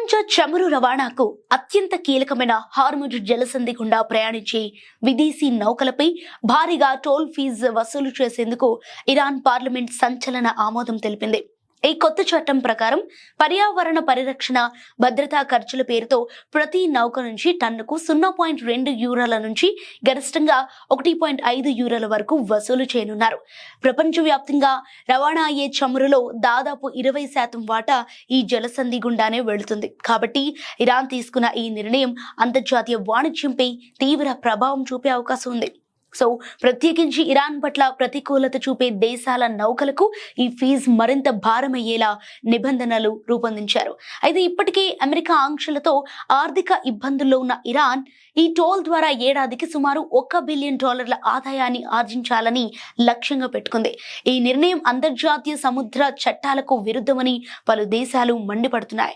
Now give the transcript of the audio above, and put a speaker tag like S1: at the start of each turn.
S1: ప్రపంచ చమురు రవాణాకు అత్యంత కీలకమైన హార్ముజ్ జలసంధి గుండా ప్రయాణించే విదేశీ నౌకలపై భారీగా టోల్ ఫీజు వసూలు చేసేందుకు ఇరాన్ పార్లమెంట్ సంచలన ఆమోదం తెలిపింది. ఈ కొత్త చట్టం ప్రకారం పర్యావరణ పరిరక్షణ, భద్రతా ఖర్చుల పేరుతో ప్రతి నౌక నుంచి టన్నుకు 0.2 యూరోల నుంచి గరిష్టంగా 1.5 యూరోల వరకు వసూలు చేయనున్నారు. ప్రపంచవ్యాప్తంగా రవాణా అయ్యే చమురులో దాదాపు 20% వాటా ఈ జలసంధి గుండానే వెళుతుంది. కాబట్టి ఇరాన్ తీసుకున్న ఈ నిర్ణయం అంతర్జాతీయ వాణిజ్యంపై తీవ్ర ప్రభావం చూపే అవకాశం ఉంది. సో ప్రత్యేకించి ఇరాన్ పట్ల ప్రతికూలత చూపే దేశాల నౌకలకు ఈ ఫీజు మరింత భారమయ్యేలా నిబంధనలు రూపొందించారు. అయితే ఇప్పటికే అమెరికా ఆంక్షలతో ఆర్థిక ఇబ్బందుల్లో ఉన్న ఇరాన్ ఈ టోల్ ద్వారా ఏడాదికి సుమారు $1 బిలియన్ ఆదాయాన్ని ఆర్జించాలని లక్ష్యంగా పెట్టుకుంది. ఈ నిర్ణయం అంతర్జాతీయ సముద్ర చట్టాలకు విరుద్ధమని పలు దేశాలు మండిపడుతున్నాయి.